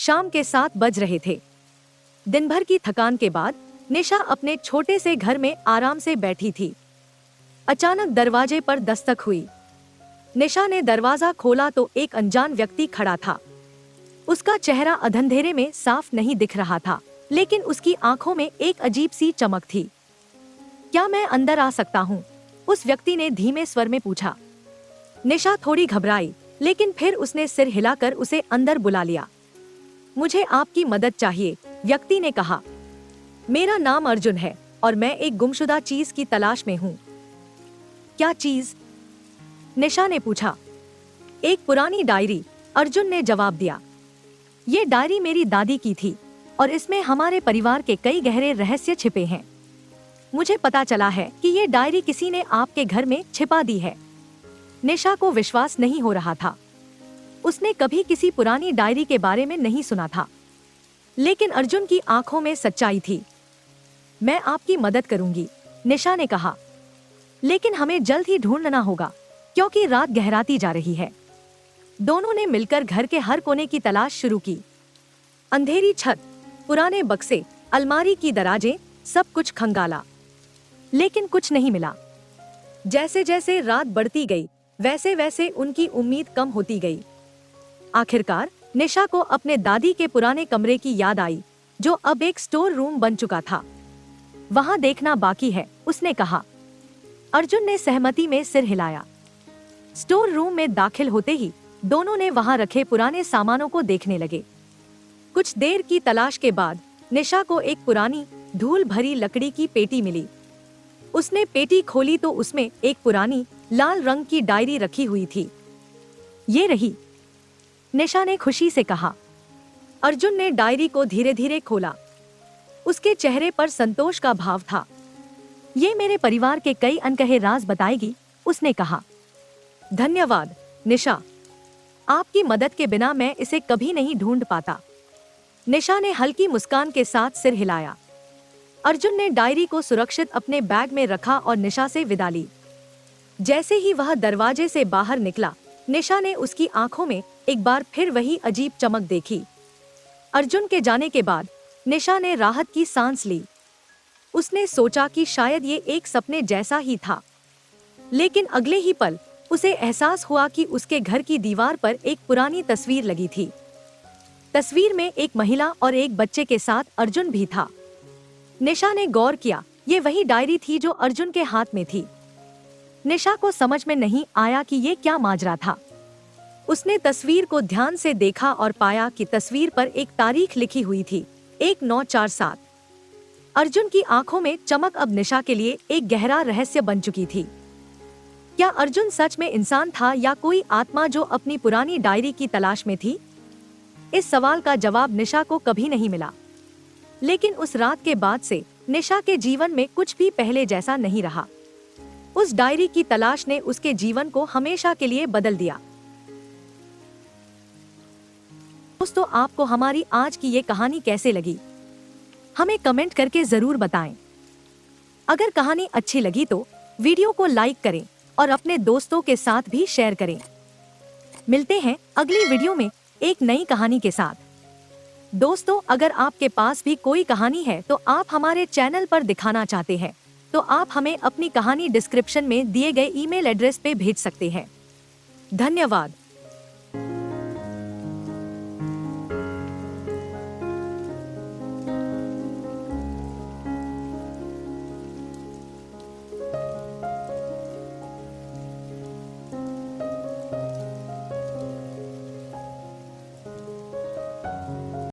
शाम के 7 बज रहे थे। दिन भर की थकान के बाद निशा अपने छोटे से घर में आराम से बैठी थी। अचानक दरवाजे पर दस्तक हुई। निशा ने दरवाजा खोला तो एक अनजान व्यक्ति खड़ा था। उसका चेहरा अंधेरे में साफ नहीं दिख रहा था, लेकिन उसकी आंखों में एक अजीब सी चमक थी। क्या मैं अंदर आ सकता हूँ? उस व्यक्ति ने धीमे स्वर में पूछा। निशा थोड़ी घबराई, लेकिन फिर उसने सिर हिलाकर उसे अंदर बुला लिया। मुझे आपकी मदद चाहिए, व्यक्ति ने कहा। मेरा नाम अर्जुन है और मैं एक गुमशुदा चीज की तलाश में हूँ। क्या चीज? निशा ने पूछा। एक पुरानी डायरी, अर्जुन ने जवाब दिया। ये डायरी मेरी दादी की थी और इसमें हमारे परिवार के कई गहरे रहस्य छिपे हैं। मुझे पता चला है कि ये डायरी किसी ने आपके घर में छिपा दी है। निशा को विश्वास नहीं हो रहा था। उसने कभी किसी पुरानी डायरी के बारे में नहीं सुना था, लेकिन अर्जुन की आंखों में सच्चाई थी। मैं आपकी मदद करूंगी, निशा ने कहा, लेकिन हमें जल्द ही ढूंढना होगा क्योंकि रात गहराती जा रही है। दोनों ने मिलकर घर के हर कोने की तलाश शुरू की। अंधेरी छत, पुराने बक्से, अलमारी की दराजें, सब कुछ खंगाला, लेकिन कुछ नहीं मिला। जैसे जैसे रात बढ़ती गई, वैसे वैसे उनकी उम्मीद कम होती गई। आखिरकार निशा को अपने दादी के पुराने कमरे की याद आई, जो अब एक स्टोर रूम बन चुका था। वहां देखना बाकी है, उसने कहा। अर्जुन ने सहमति में सिर हिलाया। स्टोर रूम में दाखिल होते ही दोनों ने वहां रखे पुराने सामानों को देखने लगे। कुछ देर की तलाश के बाद निशा को एक पुरानी धूल भरी लकड़ी की पेटी मिली। उसने पेटी खोली तो उसमें एक पुरानी लाल रंग की डायरी रखी हुई थी। ये रही, निशा ने खुशी से कहा। अर्जुन ने डायरी को धीरे धीरे खोला। उसके चेहरे पर संतोष का भाव था। ये मेरे परिवार के कई अनकहे राज बताएगी, उसने कहा। धन्यवाद निशा, आपकी मदद के बिना मैं इसे कभी नहीं ढूंढ पाता। निशा ने हल्की मुस्कान के साथ सिर हिलाया। अर्जुन ने डायरी को सुरक्षित अपने बैग में रखा और निशा से विदा ली। जैसे ही वह दरवाजे से बाहर निकला, निशा ने उसकी आंखों में एक बार फिर वही अजीब चमक देखी। अर्जुन के जाने के बाद निशा ने राहत की सांस ली। उसने सोचा कि शायद ये एक सपने जैसा ही था, लेकिन अगले ही पल उसे एहसास हुआ कि उसके घर की दीवार पर एक पुरानी तस्वीर लगी थी। तस्वीर में एक महिला और एक बच्चे के साथ अर्जुन भी था। निशा ने गौर किया, ये वही डायरी थी जो अर्जुन के हाथ में थी। निशा को समझ में नहीं आया कि ये क्या माजरा था। उसने तस्वीर को ध्यान से देखा और पाया कि तस्वीर पर एक तारीख लिखी हुई थी, 1947। अर्जुन की आंखों में चमक अब निशा के लिए एक गहरा रहस्य बन चुकी थी। क्या अर्जुन सच में इंसान था या कोई आत्मा जो अपनी पुरानी डायरी की तलाश में थी? इस सवाल का जवाब निशा को कभी नहीं मिला, लेकिन उस रात के बाद से निशा के जीवन में कुछ भी पहले जैसा नहीं रहा। उस डायरी की तलाश ने उसके जीवन को हमेशा के लिए बदल दिया। दोस्तों, आपको हमारी आज की ये कहानी कैसे लगी, हमें कमेंट करके जरूर बताएं। अगर कहानी अच्छी लगी तो वीडियो को लाइक करें और अपने दोस्तों के साथ भी शेयर करें। मिलते हैं अगली वीडियो में एक नई कहानी के साथ। दोस्तों, अगर आपके पास भी कोई कहानी है तो आप हमारे चैनल पर दिखाना चाहते हैं तो आप हमें अपनी कहानी डिस्क्रिप्शन में दिए गए ईमेल एड्रेस पे भेज सकते हैं। धन्यवाद।